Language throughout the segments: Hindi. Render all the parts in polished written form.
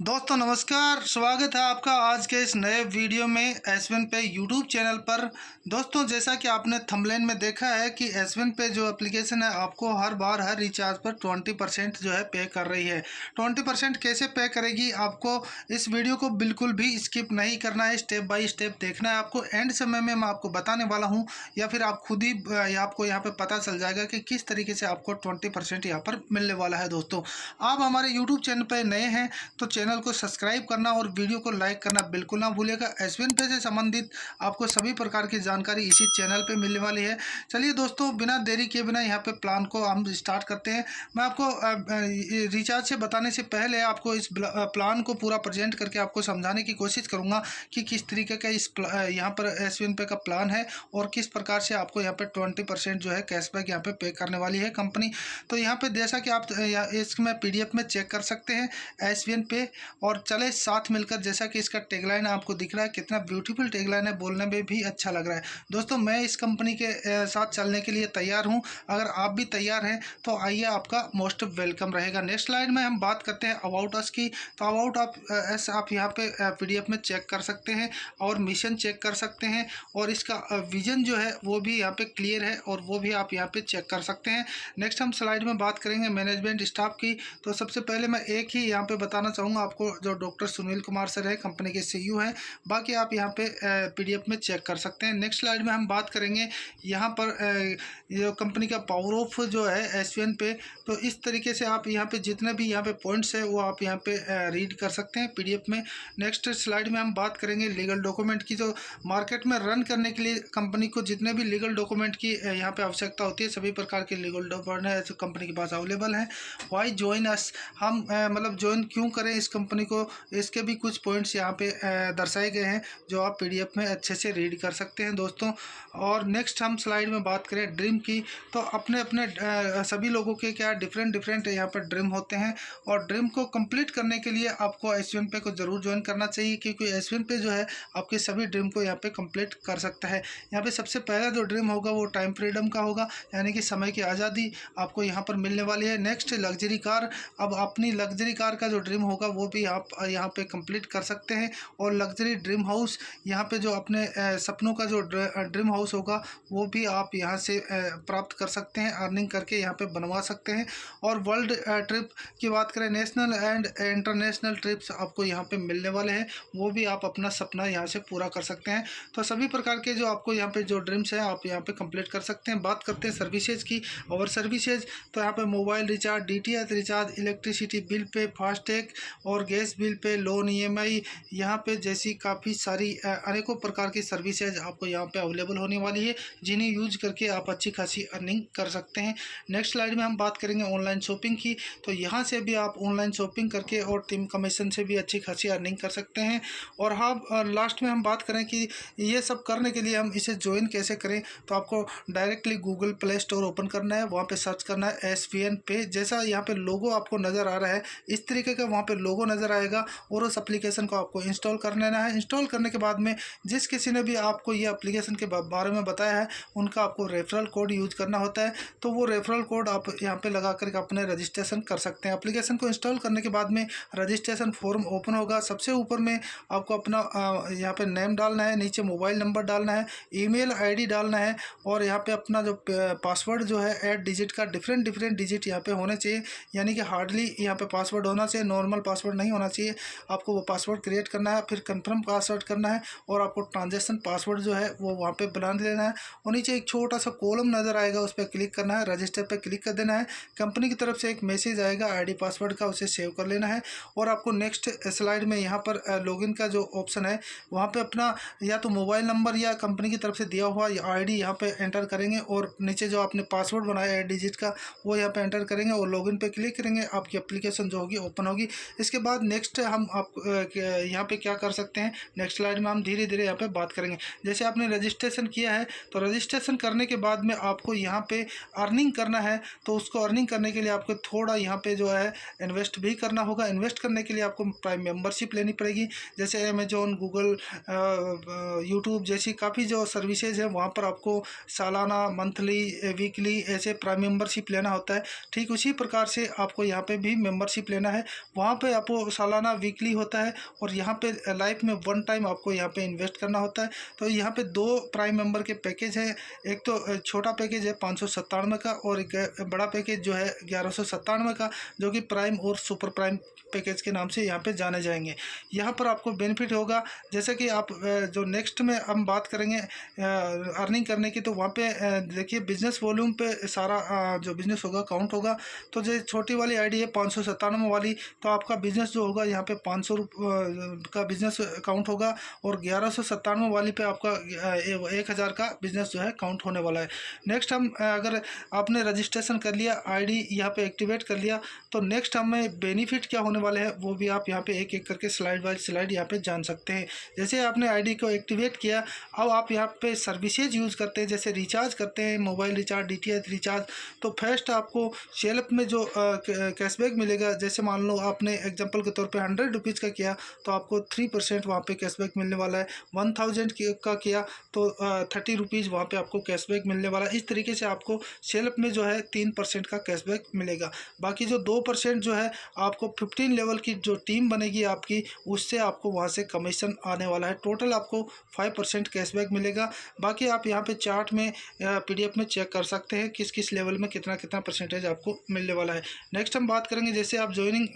दोस्तों नमस्कार, स्वागत है आपका आज के इस नए वीडियो में S1 पे यूट्यूब चैनल पर। दोस्तों जैसा कि आपने थंबनेल में देखा है कि S1 पे जो एप्लीकेशन है आपको हर बार हर रिचार्ज पर 20% जो है पे कर रही है। 20% कैसे पे करेगी, आपको इस वीडियो को बिल्कुल भी स्किप नहीं करना है, स्टेप बाय स्टेप देखना है। आपको एंड समय में मैं आपको बताने वाला हूँ या फिर आप खुद ही आपको यहाँ पर पता चल जाएगा कि किस तरीके से आपको 20% यहाँ पर मिलने वाला है। दोस्तों आप हमारे यूट्यूब चैनल पर नए हैं तो चैनल को सब्सक्राइब करना और वीडियो को लाइक करना बिल्कुल ना भूलिएगा। S1 पे से संबंधित आपको सभी प्रकार की जानकारी इसी चैनल पे मिलने वाली है। चलिए दोस्तों बिना देरी किए बिना यहाँ पे प्लान को हम स्टार्ट करते हैं। मैं आपको रिचार्ज से बताने से पहले आपको इस प्लान को पूरा प्रेजेंट करके आपको समझाने की कोशिश करूँगा कि किस तरीके का यहाँ पर S1 पे का प्लान है और किस प्रकार से आपको यहाँ पर 20% जो है कैशबैक यहाँ पे करने वाली है कंपनी। तो यहाँ पे जैसा कि आप इसमें PDF में चेक कर सकते हैं S1 पे। और चले साथ मिलकर, जैसा कि इसका टैगलाइन आपको दिख रहा है, कितना ब्यूटीफुल टैगलाइन है, बोलने में भी अच्छा लग रहा है। दोस्तों मैं इस कंपनी के साथ चलने के लिए तैयार हूं। अगर आप भी तैयार हैं तो आइए, आपका मोस्ट वेलकम रहेगा। नेक्स्ट स्लाइड में हम बात करते हैं अबाउट अस की। तो अबाउट आप यहाँ पे PDF में चेक कर सकते हैं और मिशन चेक कर सकते हैं और इसका विजन जो है वो भी यहाँ पे क्लियर है और वो भी आप यहाँ पे चेक कर सकते हैं। नेक्स्ट हम स्लाइड में बात करेंगे मैनेजमेंट स्टाफ की। तो सबसे पहले मैं एक ही यहाँ पे बताना चाहूँगा आपको, जो डॉक्टर सुनील कुमार सर है, कंपनी के CEO हैं। बाकी आप यहाँ पे PDF में चेक कर सकते हैं। नेक्स्ट स्लाइड में हम बात करेंगे यहाँ पर जो कंपनी का पावर ऑफ जो है S1 पे। तो इस तरीके से आप यहाँ पे जितने भी यहाँ पे पॉइंट्स है वो आप यहाँ पे रीड कर सकते हैं PDF में। नेक्स्ट स्लाइड में हम बात करेंगे लीगल डॉक्यूमेंट की। जो मार्केट में रन करने के लिए कंपनी को जितने भी लीगल डॉक्यूमेंट की यहाँ पे आवश्यकता होती है, सभी प्रकार के लीगल डॉक्यूमेंट कंपनी के पास अवेलेबल हैं। वाई ज्वाइन अस, हम मतलब ज्वाइन क्यों करें इस कंपनी को, इसके भी कुछ पॉइंट्स यहाँ पे दर्शाए गए हैं जो आप PDF में अच्छे से रीड कर सकते हैं दोस्तों। और नेक्स्ट हम स्लाइड में बात करें ड्रीम की। तो अपने अपने सभी लोगों के क्या डिफरेंट यहाँ पर ड्रीम होते हैं और ड्रीम को कंप्लीट करने के लिए आपको S1 पे को ज़रूर ज्वाइन करना चाहिए, क्योंकि S1 पे जो है आपके सभी ड्रीम को यहाँ पे कंप्लीट कर सकता है। यहाँ पे सबसे पहला जो ड्रीम होगा वो टाइम फ्रीडम का होगा, यानी कि समय की आज़ादी आपको यहाँ पर मिलने वाली है। नेक्स्ट लग्जरी कार, अब अपनी लग्जरी कार का जो ड्रीम होगा वो भी आप यहाँ पे कंप्लीट कर सकते हैं। और लग्जरी ड्रीम हाउस, यहाँ पे जो अपने सपनों का जो ड्रीम हाउस होगा वो भी आप यहाँ से प्राप्त कर सकते हैं, अर्निंग करके यहाँ पे बनवा सकते हैं। और वर्ल्ड ट्रिप की बात करें, नेशनल एंड इंटरनेशनल ट्रिप्स आपको यहाँ पे मिलने वाले हैं, वो भी आप अपना सपना यहाँ से पूरा कर सकते हैं। तो सभी प्रकार के जो आपको यहाँ पे जो ड्रीम्स हैं आप यहाँ पे कंप्लीट कर सकते हैं। बात करते हैं सर्विसेज की और सर्विसेज, तो यहाँ पे mobile recharge, DTH recharge, electricity bill pay, FASTag और gas bill pay, loan EMI यहाँ पे जैसी काफ़ी सारी अनेकों प्रकार की सर्विसेज आपको यहाँ पे अवेलेबल होने वाली है, जिन्हें यूज करके आप अच्छी खासी अर्निंग कर सकते हैं। नेक्स्ट स्लाइड में हम बात करेंगे ऑनलाइन शॉपिंग की। तो यहाँ से भी आप ऑनलाइन शॉपिंग करके और टीम कमीशन से भी अच्छी खासी अर्निंग कर सकते हैं। और हाँ, लास्ट में हम बात करें कि ये सब करने के लिए हम इसे ज्वाइन कैसे करें, तो आपको directly Google play store open करना है, वहाँ पे सर्च करना है SVN पे। जैसा यहाँ पे लोगो आपको नज़र आ रहा है इस तरीके का वहाँ पे लोगो नज़र आएगा और उस एप्लीकेशन को आपको इंस्टॉल कर लेना है। इंस्टॉल करने के बाद में जिस किसी ने भी आपको ये एप्लीकेशन के बारे में बताया है उनका आपको रेफरल कोड यूज करना होता है। तो वो रेफरल कोड आप यहाँ पे लगा करके अपने रजिस्ट्रेशन कर सकते हैं। एप्लीकेशन को इंस्टॉल करने के बाद में रजिस्ट्रेशन फॉर्म ओपन होगा। सबसे ऊपर में आपको अपना यहाँ पे नेम डालना है, नीचे मोबाइल नंबर डालना है, ईमेल ID डालना है और यहाँ पे अपना जो पासवर्ड जो है 8 डिजिट का डिफरेंट डिजिट यहाँ पे होने चाहिए, यानी कि हार्डली यहाँ पे पासवर्ड होना चाहिए, नॉर्मल पासवर्ड नहीं होना चाहिए। आपको वो पासवर्ड क्रिएट करना है, फिर कंफर्म पासवर्ड करना है और आपको ट्रांजैक्शन पासवर्ड जो है वो वहाँ पे बना लेना है। और नीचे एक छोटा सा कॉलम नज़र आएगा, उस पर क्लिक करना है, रजिस्टर पे क्लिक कर देना है। कंपनी की तरफ से एक मैसेज आएगा ID पासवर्ड का, उसे सेव कर लेना है। और आपको नेक्स्ट स्लाइड में यहाँ पर लॉगिन का जो ऑप्शन है वहाँ पे अपना या तो मोबाइल नंबर या कंपनी की तरफ से दिया हुआ ID यहाँ पे एंटर करेंगे और नीचे जो आपने पासवर्ड बनाया 8 डिजिट का वो यहाँ पे एंटर करेंगे और लॉगिन पे क्लिक करेंगे। आपकी एप्लीकेशन जो होगी ओपन होगी। इसके बाद नेक्स्ट हम आप यहाँ पे क्या कर सकते हैं, नेक्स्ट स्लाइड में हम धीरे धीरे यहाँ पे बात करेंगे। जैसे आपने रजिस्ट्रेशन किया है तो रजिस्ट्रेशन करने के बाद में आपको यहाँ पे अर्निंग करना है, तो उसको अर्निंग करने के लिए आपको थोड़ा यहाँ पे जो है इन्वेस्ट भी करना होगा। इन्वेस्ट करने के लिए आपको प्राइम मेंबरशिप लेनी पड़ेगी। जैसे अमेजोन, गूगल, यूट्यूब जैसी काफ़ी जो सर्विसेज है वहाँ पर आपको सालाना, मंथली, वीकली ऐसे प्राइम मेंबरशिप लेना होता है। ठीक उसी प्रकार से आपको यहाँ पे भी मेंबरशिप लेना है। वहाँ पे आप आपको सालाना वीकली होता है, और यहाँ पे लाइफ में वन टाइम आपको यहाँ पे इन्वेस्ट करना होता है। तो यहाँ पे 2 प्राइम मेंबर के पैकेज हैं। एक तो छोटा पैकेज है 597 का, और एक बड़ा पैकेज जो है 1197 का, जो कि प्राइम और सुपर प्राइम पैकेज के नाम से यहाँ पे जाने जाएंगे। यहाँ पर आपको बेनिफिट होगा, जैसे कि आप जो नेक्स्ट में हम बात करेंगे अर्निंग करने की, तो वहाँ पे देखिए बिजनेस वॉल्यूम पे सारा जो बिजनेस होगा काउंट होगा। तो जो छोटी वाली आईडी है 597 वाली, तो आपका बिजनेस जो होगा यहाँ पे 500 का बिजनेस काउंट होगा, और 1197 वाली पे आपका 1000 का बिजनेस जो है काउंट होने वाला है। नेक्स्ट हम अगर आपने रजिस्ट्रेशन कर लिया, आईडी यहाँ पे एक्टिवेट कर लिया, तो नेक्स्ट हमें बेनिफिट क्या होने वाले हैं वो भी आप यहाँ पे एक एक करके स्लाइड बाय स्लाइड यहाँ पे जान सकते हैं। जैसे आपने आईडी को एक्टिवेट किया, अब आप यहाँ पे सर्विसेज यूज़ करते हैं, जैसे रिचार्ज करते हैं, मोबाइल रिचार्ज, डीटीएच रिचार्ज, तो फर्स्ट आपको शेल्फ में जो कैशबैक मिलेगा, जैसे मान लो आपने एग्जांपल के तौर पे 100 रुपीज़ का किया तो आपको 3% वहाँ पे कैशबैक मिलने वाला है। 1000 का किया तो 30 रुपीज़ वहाँ पे आपको कैशबैक मिलने वाला है। इस तरीके से आपको शेल्फ में जो है 3% का कैशबैक मिलेगा। बाकी जो 2% जो है आपको 15 लेवल की जो टीम बनेगी आपकी, उससे आपको वहाँ से कमीशन आने वाला है। टोटल आपको 5% कैशबैक मिलेगा। बाकी आप यहाँ पे चार्ट में PDF में चेक कर सकते हैं किस किस लेवल में कितना कितना परसेंटेज आपको मिलने वाला है। नेक्स्ट हम बात करेंगे, जैसे आप ज्वाइनिंग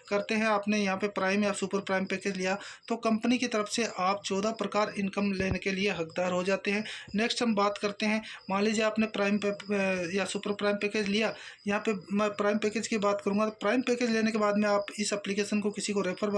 करते हैं, आपने यहाँ पे प्राइम या सुपर प्राइम पैकेज लिया, तो कंपनी की तरफ से आप 14 प्रकार इनकम लेने के लिए हकदार हो जाते हैं। नेक्स्ट हम बात करते हैं, मान लीजिए आपने प्राइम या सुपर प्राइम पैकेज लिया। यहाँ पे मैं प्राइम पैकेज की बात करूँगा, तो प्राइम पैकेज लेने के बाद में आप इस एप्लीकेशन को किसी को रेफर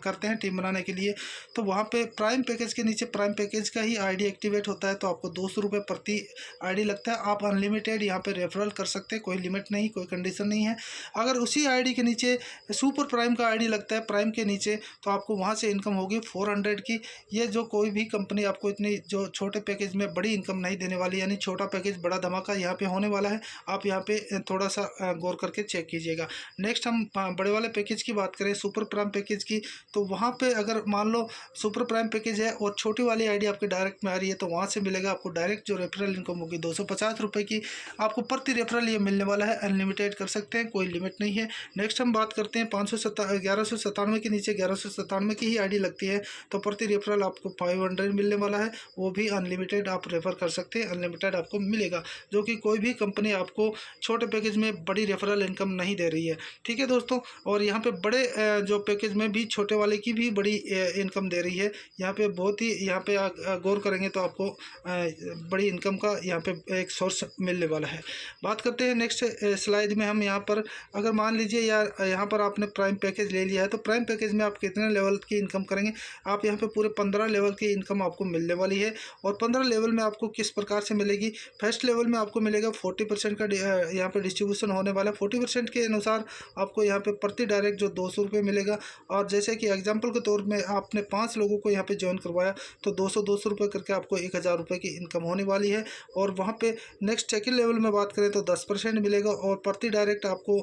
करते हैं टीम बनाने के लिए, तो वहाँ पे प्राइम पैकेज के नीचे प्राइम पैकेज का ही आईडी एक्टिवेट होता है, तो आपको 200 रुपये प्रति आईडी लगता है। आप अनलिमिटेड यहाँ पे रेफरल कर सकते हैं, कोई लिमिट नहीं, कोई कंडीशन नहीं है। अगर उसी आईडी के नीचे सुपर प्राइम का आईडी लगता है प्राइम के नीचे, तो आपको वहाँ से इनकम होगी 400 की। ये जो कोई भी कंपनी आपको इतनी जो छोटे पैकेज में बड़ी इनकम नहीं देने वाली, यानी छोटा पैकेज बड़ा धमाका यहाँ पे होने वाला है। आप यहाँ पे थोड़ा सा गौर करके चेक कीजिएगा। नेक्स्ट हम बड़े वाले पैकेज की बात करें, सुपर प्राइम पैकेज की, तो वहाँ पे अगर मान लो सुपर प्राइम पैकेज है और छोटी वाली आईडी आपके डायरेक्ट में आ रही है, तो वहाँ से मिलेगा आपको डायरेक्ट जो रेफरल इनकम होगी 250 रुपये की आपको प्रति रेफरल ये मिलने वाला है। अनलिमिटेड कर सकते हैं, कोई लिमिट नहीं है। नेक्स्ट हम बात करते हैं 1197 के नीचे 1197 की ही आईडी लगती है, तो प्रति रेफरल आपको 500 मिलने वाला है, वो भी अनलिमिटेड आप रेफर कर सकते हैं, अनलिमिटेड आपको मिलेगा, जो कि कोई भी कंपनी आपको छोटे पैकेज में बड़ी रेफरल इनकम नहीं दे रही है। ठीक है दोस्तों, और यहाँ पे बड़े जो पैकेज में भी छोटे वाले की भी बड़ी इनकम दे रही है। यहाँ पे बहुत ही यहाँ पे गौर करेंगे तो आपको बड़ी इनकम का यहाँ पे एक सोर्स मिलने वाला है। बात करते हैं नेक्स्ट स्लाइड में हम यहाँ पर, अगर मान लीजिए यार यहाँ पर आपने प्राइम पैकेज ले लिया है, तो प्राइम पैकेज में आप कितने लेवल की इनकम करेंगे, आप यहाँ पे पूरे 15 लेवल की इनकम आपको मिलने वाली है। और 15 लेवल में आपको किस प्रकार से मिलेगी, फर्स्ट लेवल में आपको मिलेगा 40% का यहाँ पे डिस्ट्रीब्यूशन होने वाला है। 40% के अनुसार आपको यहाँ पे प्रति डायरेक्ट जो 200 रुपये मिलेगा। और जैसे कि एग्जाम्पल के तौर में आपने 5 लोगों को यहाँ पे ज्वाइन करवाया, तो 200 रुपये करके आपको 1000 रुपये की इनकम होने वाली है। और वहाँ पे नेक्स्ट सेकेंड लेवल में बात करें तो 10% मिलेगा, और प्रति डायरेक्ट आपको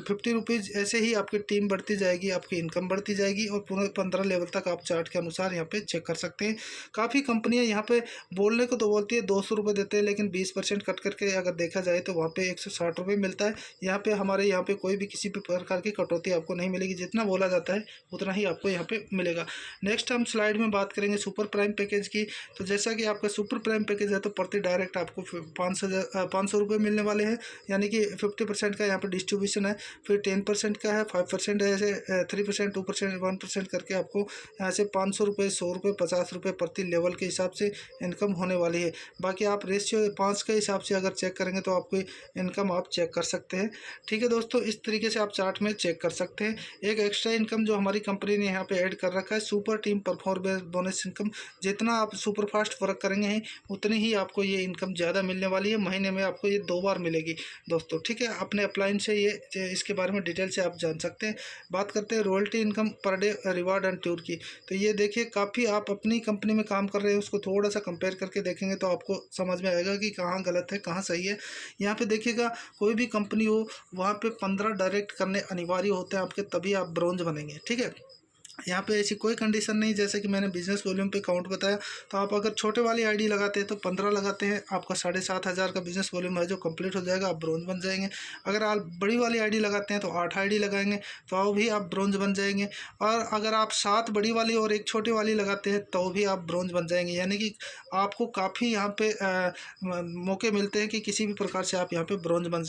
50 रुपीज़, ऐसे ही आपकी टीम बढ़ती जाएगी, आपकी इनकम बढ़ती जाएगी। और पूरे 15 लेवल तक आप चार्ट के अनुसार यहाँ पे चेक कर सकते हैं। काफ़ी कंपनियाँ यहाँ पे बोलने को तो बोलती है 200 रुपये देते हैं, लेकिन 20% कट करके अगर देखा जाए तो वहाँ पे 160 रुपये मिलता है। यहाँ पे हमारे यहाँ पे कोई भी किसी भी प्रकार की कटौती आपको नहीं मिलेगी, जितना बोला जाता है उतना ही आपको यहाँ पे मिलेगा। नेक्स्ट हम स्लाइड में बात करेंगे सुपर प्राइम पैकेज की, तो जैसा कि आपका सुपर प्राइम पैकेज है, तो प्रति डायरेक्ट आपको 500 रुपये मिलने वाले हैं, यानी कि 50% का यहाँ पे डिस्ट्रीब्यूशन है, फिर 10% का है, 5% है, ऐसे 3%, 2%, 1% करके आपको यहाँ से 500 रुपये, 100 रुपये, 50 रुपये प्रति लेवल के हिसाब से इनकम होने वाली है। बाकी आप रेशियो 5 के हिसाब से अगर चेक करेंगे तो आपकी इनकम आप चेक कर सकते हैं। ठीक है दोस्तों, इस तरीके से आप चार्ट में चेक कर सकते हैं। एक एक्स्ट्रा इनकम जो हमारी कंपनी ने यहाँ पे ऐड कर रखा है, super team performance bonus income. जितना आप सुपर फास्ट वर्क करेंगे उतनी ही आपको ये इनकम ज़्यादा मिलने वाली है। महीने में आपको ये 2 बार मिलेगी दोस्तों। ठीक है, अपने अपलाइन से ये इसके बारे में डिटेल से आप जान सकते हैं। बात करते हैं royalty income per day reward and tour की, तो ये देखिए काफ़ी आप अपनी कंपनी में काम कर रहे हैं उसको थोड़ा सा कंपेयर करके देखेंगे तो आपको समझ में आएगा कि कहाँ गलत है कहाँ सही है। यहाँ पे देखिएगा कोई भी कंपनी हो वहाँ पे 15 डायरेक्ट करने अनिवार्य होते हैं आपके, तभी आप ब्रोंज बनेंगे। ठीक है, यहाँ पे ऐसी कोई कंडीशन नहीं, जैसे कि मैंने बिजनेस वॉल्यूम पे काउंट बताया। तो आप अगर छोटे वाली आईडी लगाते हैं तो 15 लगाते हैं, आपका 7,500 का बिजनेस वॉल्यूम है जो कंप्लीट हो जाएगा, आप ब्रोंज बन जाएंगे। अगर आप बड़ी वाली आईडी लगाते हैं तो 8 आईडी लगाएंगे तो भी आप ब्रोंज बन जाएंगे। और अगर आप 7 बड़ी वाली और एक छोटी वाली लगाते हैं तो भी आप ब्रोंज बन जाएंगे। यानी कि आपको काफ़ी यहाँ पे मौके मिलते हैं कि किसी भी प्रकार से आप यहाँ पे ब्रोंज बन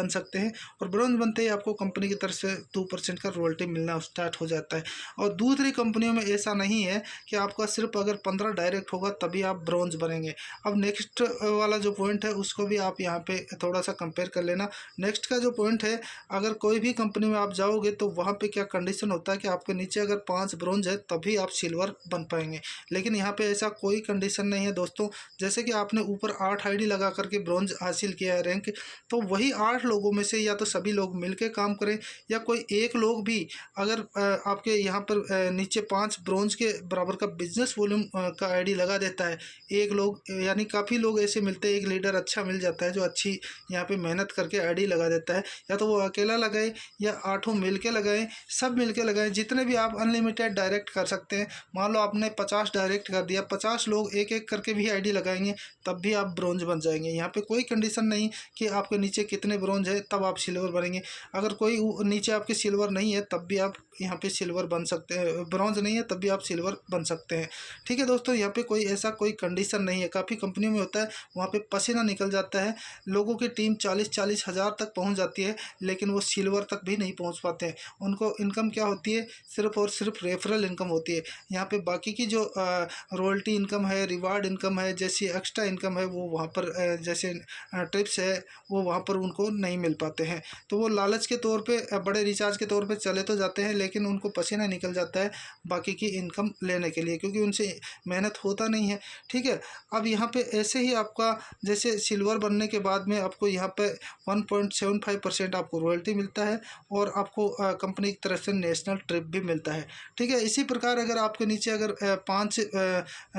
सकते हैं। और ब्रोंज बनते ही आपको कंपनी की तरफ से 2% का रॉयल्टी मिलना स्टार्ट हो जाता है। और दूसरी कंपनियों में ऐसा नहीं है कि आपका सिर्फ अगर 15 डायरेक्ट होगा तभी आप ब्रोंज बनेंगे। अब नेक्स्ट वाला जो पॉइंट है उसको भी आप यहाँ पे थोड़ा सा कंपेयर कर लेना। नेक्स्ट का जो पॉइंट है, अगर कोई भी कंपनी में आप जाओगे तो वहाँ पे क्या कंडीशन होता है कि आपके नीचे अगर 5 ब्रोंज है तभी आप सिल्वर बन पाएंगे। लेकिन यहाँ पे ऐसा कोई कंडीशन नहीं है दोस्तों। जैसे कि आपने ऊपर 8 आईडी लगा करके ब्रोंज हासिल किया है रैंक, तो वही 8 लोगों में से या तो सभी लोग मिलकर काम करें या कोई एक लोग भी अगर आपके यहाँ पर नीचे 5 ब्रोंज के बराबर का बिजनेस वॉल्यूम का आईडी लगा देता है एक लोग, यानी काफ़ी लोग ऐसे मिलते हैं, एक लीडर अच्छा मिल जाता है जो अच्छी यहाँ पे मेहनत करके आईडी लगा देता है, या तो वो अकेला लगाए या 8 मिल के लगाएं, सब मिल के लगाएं। जितने भी आप अनलिमिटेड डायरेक्ट कर सकते हैं। मान लो आपने 50 डायरेक्ट कर दिया, 50 लोग एक एक करके भी आईडी लगाएंगे तब भी आप ब्रोंज बन जाएंगे। यहाँ पे कोई कंडीशन नहीं कि आपके नीचे कितने ब्रोंज है तब आप सिल्वर बनेंगे। अगर कोई नीचे आपके सिल्वर नहीं है तब भी आप यहाँ पे सिल्वर बन सकते हैं, ब्रॉन्ज नहीं है तब भी आप सिल्वर बन सकते हैं। ठीक है दोस्तों, यहाँ पे कोई ऐसा कोई कंडीशन नहीं है। काफ़ी कंपनियों में होता है वहाँ पे पसीना निकल जाता है, लोगों की टीम 40-40 हज़ार तक पहुँच जाती है लेकिन वो सिल्वर तक भी नहीं पहुँच पाते हैं। उनको इनकम क्या होती है, सिर्फ और सिर्फ रेफरल इनकम होती है। यहाँ पे बाकी की जो रॉयल्टी इनकम है, रिवार्ड इनकम है, जैसी एक्स्ट्रा इनकम है वो वहाँ पर जैसे ट्रिप्स है वो वहाँ पर उनको नहीं मिल पाते हैं। तो वो लालच के तौर पे, बड़े रिचार्ज के तौर पे चले तो जाते हैं लेकिन उनको पसीना निकल जाता है बाकी की इनकम लेने के लिए, क्योंकि उनसे मेहनत होता नहीं है। ठीक है, अब यहाँ पे ऐसे ही आपका जैसे सिल्वर बनने के बाद में आपको यहाँ पे 1.75% आपको रॉयल्टी मिलता है और आपको कंपनी की तरफ से नेशनल ट्रिप भी मिलता है। ठीक है, इसी प्रकार अगर आपके नीचे अगर 5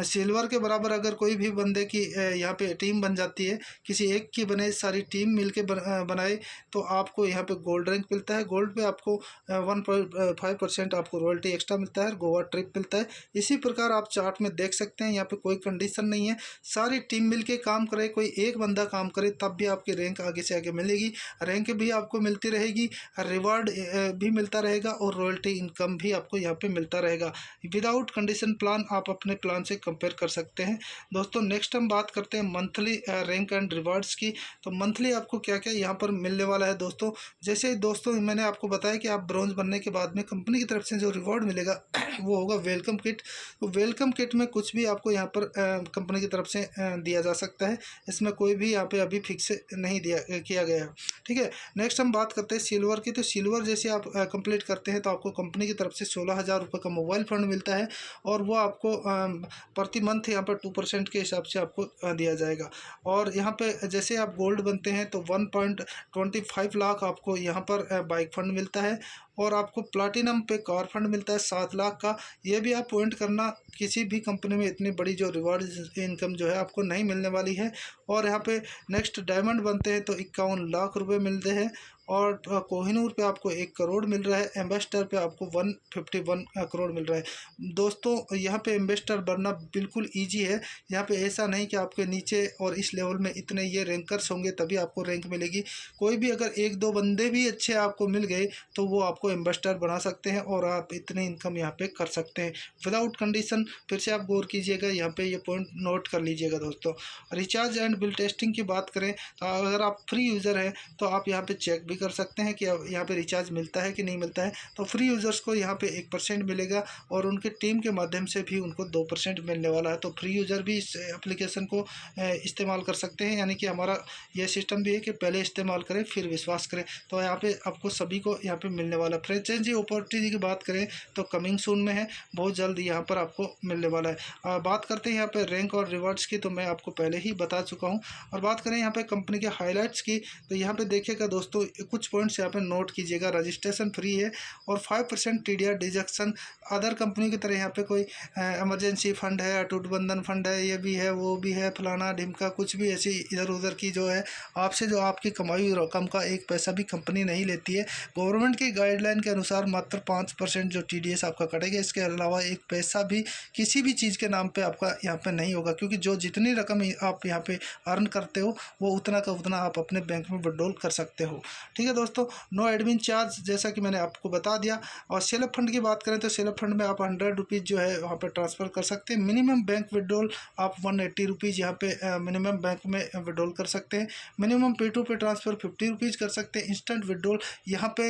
सिल्वर के बराबर अगर कोई भी बंदे की यहाँ पे टीम बन जाती है, किसी एक की बने सारी टीम मिलके बनाए तो आपको यहाँ पे गोल्ड रैंक मिलता है। गोल्ड पे आपको 1.5% आपको रॉयल्टी एक्स्ट्रा मिलता है, गोवा ट्रिप मिलता है। इसी प्रकार आप चार्ट में देख सकते हैं, यहाँ पे कोई कंडीशन नहीं है, सारी टीम मिलके काम करे, कोई एक बंदा काम करे तब भी आपकी रैंक आगे से आगे मिलेगी। रैंक भी आपको मिलती रहेगी, रिवार्ड भी मिलता रहेगा और रॉयल्टी इनकम भी आपको यहाँ पे मिलता रहेगा। विदाउट कंडीशन प्लान आप अपने प्लान से कंपेयर कर सकते हैं। दोस्तों नेक्स्ट हम बात करते हैं मंथली रैंक एंड रिवार्ड्स की। तो मंथली आपको क्या क्या यहाँ पर मिलने वाला है दोस्तों, जैसे दोस्तों मैंने आपको बताया कि आप ब्रॉन्ज बनने के बाद में कंपनी की तरफ से जो रिवॉर्ड मिलेगा वो होगा वेलकम किट। तो वेलकम किट में कुछ भी आपको यहाँ पर कंपनी की तरफ से दिया जा सकता है, इसमें कोई भी यहाँ पे अभी फिक्स नहीं किया गया है। ठीक है, नेक्स्ट हम बात करते हैं सिल्वर की। तो सिल्वर जैसे आप कंप्लीट करते हैं तो आपको कंपनी की तरफ से 16,000 रुपये का मोबाइल फंड मिलता है और वो आपको प्रति मंथ यहाँ पर 2% के हिसाब से आपको दिया जाएगा। और यहाँ पे जैसे आप गोल्ड बनते हैं तो 1.25 लाख आपको यहाँ पर बाइक फंड मिलता है और आपको प्लाटिनम पे कार फंड मिलता है 7 लाख का। ये भी आप पॉइंट करना, किसी भी कंपनी में इतनी बड़ी जो रिवार्ड इनकम जो है आपको नहीं मिलने वाली है। और यहाँ पे नेक्स्ट डायमंड बनते हैं तो 51 लाख रुपए मिलते हैं और कोहिनूर पे आपको 1 करोड़ मिल रहा है, एम्बेसडर पे आपको 151 करोड़ मिल रहा है। दोस्तों यहाँ पे एम्बेसडर बनना बिल्कुल ईजी है, यहाँ पे ऐसा नहीं कि आपके नीचे और इस लेवल में इतने ये रैंकर्स होंगे तभी आपको रैंक मिलेगी। कोई भी अगर 1-2 बंदे भी अच्छे आपको मिल गए तो वो आपको एम्बेसडर बना सकते हैं और आप इतनी इनकम यहाँ पे कर सकते हैं विदाउट कंडीशन। फिर से आप गौर कीजिएगा, यहाँ पे ये पॉइंट नोट कर लीजिएगा दोस्तों। रिचार्ज एंड बिल टेस्टिंग की बात करें तो अगर आप फ्री यूज़र हैं तो आप यहाँ पे चेक भी कर सकते हैं कि यहाँ पे रिचार्ज मिलता है कि नहीं मिलता है। तो फ्री यूज़र्स को यहाँ पे 1% मिलेगा और उनके टीम के माध्यम से भी उनको 2% मिलने वाला है। तो फ्री यूज़र भी इस एप्लीकेशन को इस्तेमाल कर सकते हैं, यानी कि हमारा यह सिस्टम भी है कि पहले इस्तेमाल करें फिर विश्वास करें। तो यहाँ पे आपको सभी को यहाँ पे मिलने वाला। फ्रेंचाइजी अपॉर्चुनिटी की बात करें तो कमिंग सून में है, बहुत जल्द यहाँ पर आपको मिलने वाला है। बात करते हैं यहाँ पे रैंक और रिवार्ड्स की, तो मैं आपको पहले ही बता चुका हूँ। और बात करें यहाँ पे कंपनी के हाईलाइट्स की, तो यहाँ पे देखिएगा दोस्तों कुछ पॉइंट्स यहाँ पे नोट कीजिएगा। रजिस्ट्रेशन फ्री है और 5% TDR डिडक्शन। अदर कंपनी की तरह यहाँ पे कोई इमरजेंसी फंड है, अटूट बंधन फंड है, ये भी है वो भी है, फलाना ढिमका, कुछ भी ऐसी इधर उधर की जो है आपसे जो आपकी कमाई हुई रकम का एक पैसा भी कंपनी नहीं लेती है। गवर्नमेंट की गाइडलाइन के अनुसार मात्र 5% जो TDS आपका कटेगा, इसके अलावा एक पैसा भी किसी भी चीज़ के नाम पे आपका यहाँ पे नहीं होगा, क्योंकि जो जितनी रकम आप यहाँ पे अर्न करते हो वो उतना का उतना आप अपने बैंक में विड्रॉल कर सकते हो। ठीक है दोस्तों, नो एडमिन चार्ज जैसा कि मैंने आपको बता दिया। और सेल्फ फंड की बात करें तो सेल्फ फंड में आप 100 रुपीज़ जो है वहाँ पे ट्रांसफ़र कर सकते हैं। मिनिमम बैंक विड्रॉल आप 180 रुपीज़ यहाँ पे मिनिमम बैंक में विड्रॉल कर सकते हैं। मिनिमम P2 पे ट्रांसफ़र 50 रुपीज़ कर सकते हैं। इंस्टेंट विड्रॉल यहाँ पे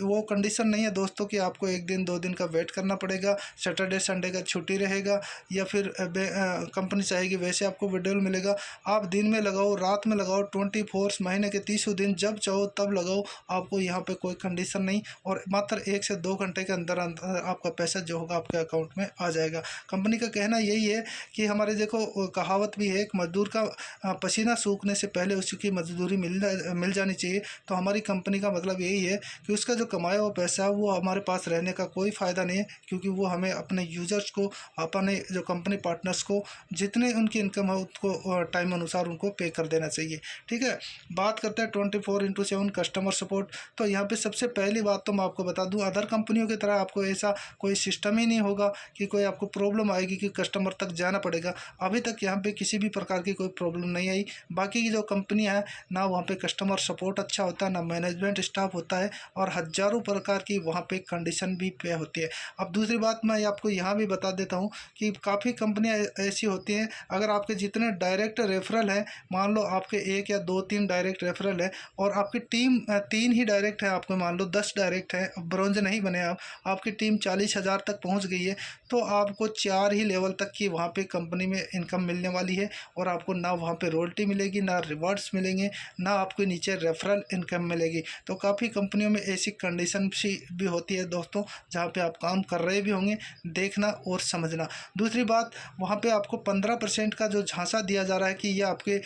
वो कंडीशन नहीं है दोस्तों कि आपको 1 दिन 2 दिन का वेट करना पड़ेगा, सैटरडे संडे का छुट्टी रहेगा या फिर कंपनी चाहेगी वैसे आपको विड्रॉल मिलेगा। आप दिन में लगाओ, रात में लगाओ, 24 महीने के 30 दिन जब चाहो तब लगाओ, आपको यहाँ पे कोई कंडीशन नहीं। और मात्र 1 से 2 घंटे के अंदर अंदर आपका पैसा जो होगा आपके अकाउंट में आ जाएगा। कंपनी का कहना यही है कि हमारे देखो कहावत भी है, एक मजदूर का पसीना सूखने से पहले उसकी मजदूरी मिल जानी चाहिए। तो हमारी कंपनी का मतलब यही है कि उसका जो कमाया हुआ पैसा वो हमारे पास रहने का कोई फ़ायदा नहीं है, क्योंकि वो हमें अपने यूजर्स को, अपने जो कंपनी पार्टनर्स को जितने उनकी इनकम है उसको टाइम अनुसार उनको पे कर देना चाहिए। ठीक है, बात करते हैं 24/7 कस्टमर सपोर्ट। तो यहाँ पे सबसे पहली बात तो मैं आपको बता दूं, अदर कंपनियों की तरह आपको ऐसा कोई सिस्टम ही नहीं होगा कि कोई आपको प्रॉब्लम आएगी कि कस्टमर तक जाना पड़ेगा। अभी तक यहाँ पे किसी भी प्रकार की कोई प्रॉब्लम नहीं आई। बाकी की जो कंपनियाँ हैं ना वहाँ पे कस्टमर सपोर्ट अच्छा होता है, ना मैनेजमेंट स्टाफ होता है, और हज़ारों प्रकार की वहाँ पे कंडीशन भी पे होती है। अब दूसरी बात मैं आपको यहाँ भी बता देता हूँ कि काफ़ी कंपनियाँ ऐसी होती हैं, अगर आपके जितने डायरेक्ट रेफरल हैं, मान लो आपके 1 या 2-3 डायरेक्ट रेफरल है और आपकी टीम 3 ही डायरेक्ट है, आपको मान लो 10 डायरेक्ट है, ब्रोंज नहीं बने आप, आपकी टीम 40,000 तक पहुंच गई है, तो आपको 4 ही लेवल तक की वहां पे कंपनी में इनकम मिलने वाली है। और आपको ना वहां पे रॉयल्टी मिलेगी, ना रिवार्ड्स मिलेंगे, ना आपको नीचे रेफरल इनकम मिलेगी। तो काफ़ी कंपनियों में ऐसी कंडीशन भी होती है दोस्तों, जहाँ पे आप काम कर रहे भी होंगे, देखना और समझना। दूसरी बात, वहाँ पे आपको 15% का जो झांसा दिया जा रहा है कि ये आपके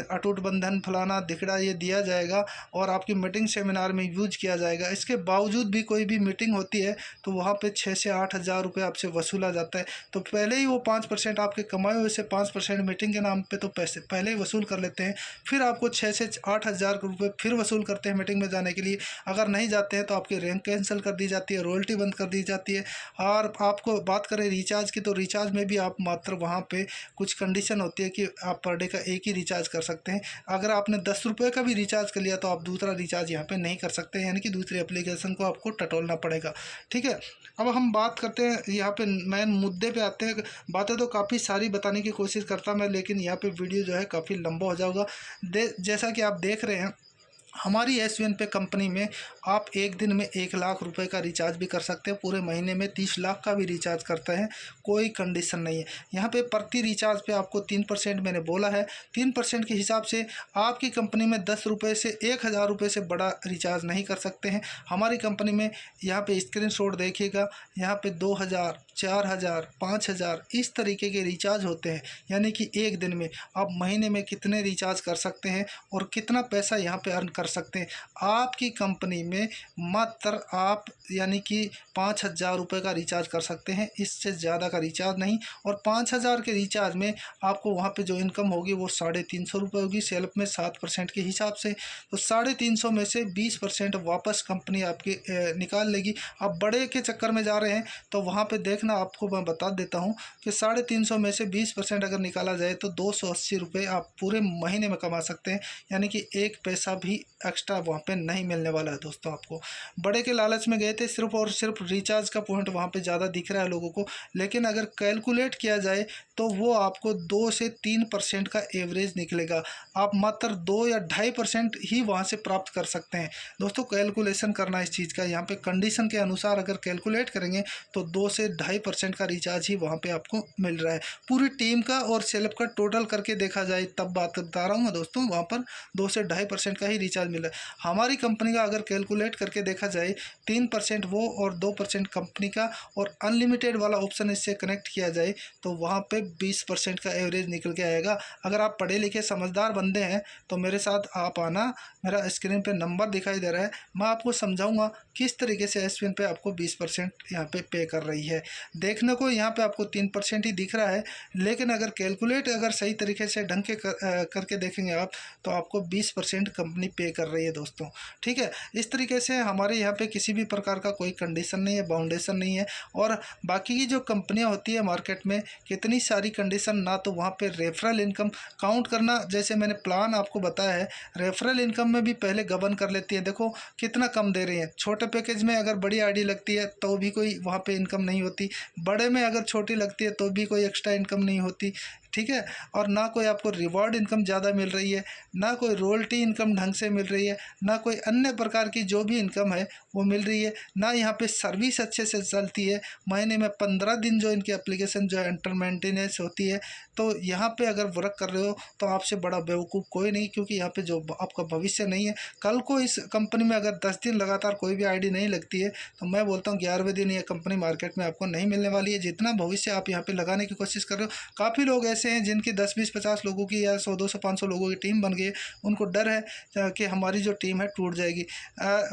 अटूट बंधन फलाना दिखड़ा ये दिया जाएगा और आपकी मीटिंग सेमिनार में यूज किया जाएगा। इसके बावजूद भी कोई भी मीटिंग होती है तो वहाँ पे 6 से 8 हज़ार रुपये आपसे वसूला जाता है। तो पहले ही वो 5% आपके कमाए हुए से 5% मीटिंग के नाम पे तो पैसे पहले ही वसूल कर लेते हैं, फिर आपको 6 से 8 हज़ार रुपये फिर वसूल करते हैं मीटिंग में जाने के लिए। अगर नहीं जाते हैं तो आपकी रैंक कैंसिल कर दी जाती है, रॉयल्टी बंद कर दी जाती है। और आपको बात करें रिचार्ज की, तो रिचार्ज में भी आप मात्र वहाँ पे कुछ कंडीशन होती है कि आप पर डे का एक ही रिचार्ज कर सकते हैं। अगर आपने 10 रुपये का भी रिचार्ज कर लिया तो आप दूसरा रिचार्ज यहाँ पे नहीं कर सकते, यानी कि दूसरी एप्लीकेशन को आपको टटोलना पड़ेगा। ठीक है, अब हम बात करते हैं यहाँ पे मेन मुद्दे पे आते हैं। बातें तो काफ़ी सारी बताने की कोशिश करता मैं, लेकिन यहाँ पे वीडियो जो है काफ़ी लंबा हो जाएगा। जैसा कि आप देख रहे हैं, हमारी SVN पे कंपनी में आप एक दिन में 1 लाख रुपए का रिचार्ज भी कर सकते हैं, पूरे महीने में 30 लाख का भी रिचार्ज करते हैं, कोई कंडीशन नहीं है। यहाँ पे प्रति रिचार्ज पे आपको 3% मैंने बोला है, 3% के हिसाब से आपकी कंपनी में 10 रुपये से 1,000 रुपये से बड़ा रिचार्ज नहीं कर सकते हैं। हमारी कंपनी में यहाँ पे स्क्रीनशॉट देखिएगा, यहाँ पे 2,000, 4,000, 5,000 इस तरीके के रिचार्ज होते हैं। यानी कि एक दिन में आप महीने में कितने रिचार्ज कर सकते हैं और कितना पैसा यहाँ पे अर्न कर सकते हैं। आपकी कंपनी में मात्र आप यानी कि 5,000 रुपये का रिचार्ज कर सकते हैं, इससे ज़्यादा का रिचार्ज नहीं। और 5,000 के रिचार्ज में आपको वहाँ पे जो इनकम होगी वो 350 रुपये होगी, सेल्फ में 7% के हिसाब से। तो 350 में से 20% वापस कंपनी आपकी निकाल लेगी। आप बड़े के चक्कर में जा रहे हैं तो वहाँ पे देखना, आपको मैं बता देता हूँ कि 350 में से 20% अगर निकाला जाए तो 280 रुपये आप पूरे महीने में कमा सकते हैं। यानी कि एक पैसा भी एक्स्ट्रा वहाँ पे नहीं मिलने वाला है दोस्तों आपको। बड़े के लालच में गए थे, सिर्फ और सिर्फ रिचार्ज का पॉइंट वहाँ पे ज़्यादा दिख रहा है लोगों को, लेकिन अगर कैलकुलेट किया जाए तो वो आपको 2 से 3% का एवरेज निकलेगा। आप मात्र 2 या 2.5% ही वहाँ से प्राप्त कर सकते हैं। दोस्तों कैलकुलेशन करना इस चीज़ का, यहाँ पे कंडीशन के अनुसार अगर कैलकुलेट करेंगे तो 2 से 2.5% का रिचार्ज ही वहाँ पे आपको मिल रहा है। पूरी टीम का और सेल्फ का टोटल करके देखा जाए तब बात बता रहा हूँ मैं दोस्तों, वहाँ पर 2 से 2.5% का ही रिचार्ज मिल रहा है। हमारी कंपनी का अगर कैलकुलेट करके देखा जाए 3% वो और 2% कंपनी का, और अनलिमिटेड वाला ऑप्शन इससे कनेक्ट किया जाए तो वहाँ पे 20% का एवरेज निकल के आएगा। अगर आप पढ़े लिखे समझदार बंदे हैं तो मेरे साथ आप आना, मेरा स्क्रीन पे नंबर दिखाई दे रहा है, मैं आपको समझाऊंगा किस तरीके से एसवीएन पे आपको 20% यहाँ पे कर रही है। देखने को यहाँ पे आपको 3% ही दिख रहा है, लेकिन अगर कैलकुलेट अगर सही तरीके से ढंग के करके देखेंगे आप तो आपको 20% कंपनी पे कर रही है दोस्तों। ठीक है, इस तरीके से हमारे यहाँ पे किसी भी प्रकार का कोई कंडीशन नहीं है, बाउंडेशन नहीं है। और बाकी की जो कंपनियाँ होती है मार्केट में कितनी सारी कंडीशन, ना तो वहाँ पे रेफरल इनकम काउंट करना, जैसे मैंने प्लान आपको बताया है, रेफरल इनकम में भी पहले गबन कर लेती है। देखो कितना कम दे रही है। छोटे पैकेज में अगर बड़ी आईडी लगती है तो भी कोई वहाँ पे इनकम नहीं होती, बड़े में अगर छोटी लगती है तो भी कोई एक्स्ट्रा इनकम नहीं होती। ठीक है, और ना कोई आपको रिवॉर्ड इनकम ज़्यादा मिल रही है, ना कोई रॉयल्टी इनकम ढंग से मिल रही है, ना कोई अन्य प्रकार की जो भी इनकम है वो मिल रही है, ना यहाँ पे सर्विस अच्छे से चलती है। महीने में 15 दिन जो इनकी एप्लीकेशन जो है इंटर मेंटेनेंस होती है। तो यहाँ पे अगर वर्क कर रहे हो तो आपसे बड़ा बेवकूफ़ कोई नहीं, क्योंकि यहाँ पे जो आपका भविष्य नहीं है। कल को इस कंपनी में अगर 10 दिन लगातार कोई भी आईडी नहीं लगती है तो मैं बोलता हूँ 11वें दिन ये कंपनी मार्केट में आपको नहीं मिलने वाली है। जितना भविष्य आप यहाँ पे लगाने की कोशिश कर रहे हो, काफ़ी लोग ऐसे हैं जिनकी 10, 20, 50 लोगों की या 100, 200, 500 लोगों की टीम बन गई है। उनको डर है कि हमारी जो टीम है टूट जाएगी।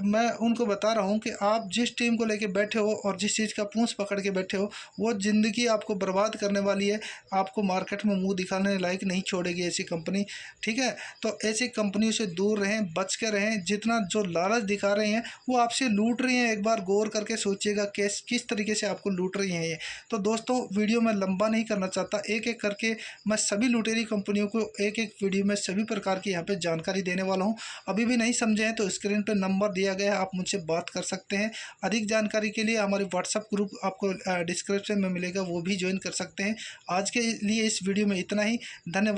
मैं उनको बता रहा हूँ कि आप जिस टीम को लेके बैठे हो और जिस चीज़ का पूंछ पकड़ के बैठे हो वो ज़िंदगी आपको बर्बाद करने वाली है। आपको मार्केट में मुंह दिखाने लायक नहीं छोड़ेगी ऐसी कंपनी। ठीक है, तो ऐसी कंपनियों से दूर रहें, बच के रहें। जितना जो लालच दिखा रहे हैं वो आपसे लूट रही हैं। एक बार गौर करके सोचिएगा किस तरीके से आपको लूट रही हैं ये। तो दोस्तों वीडियो में लंबा नहीं करना चाहता, एक एक करके मैं सभी लुटेरी कंपनियों को एक एक वीडियो में सभी प्रकार की यहाँ पे जानकारी देने वाला हूँ। अभी भी नहीं समझे हैं तो स्क्रीन पे नंबर दिया गया है, आप मुझसे बात कर सकते हैं। अधिक जानकारी के लिए हमारे व्हाट्सएप ग्रुप आपको डिस्क्रिप्शन में मिलेगा, वो भी ज्वाइन कर सकते हैं। आज के लिए इस वीडियो में इतना ही, धन्यवाद।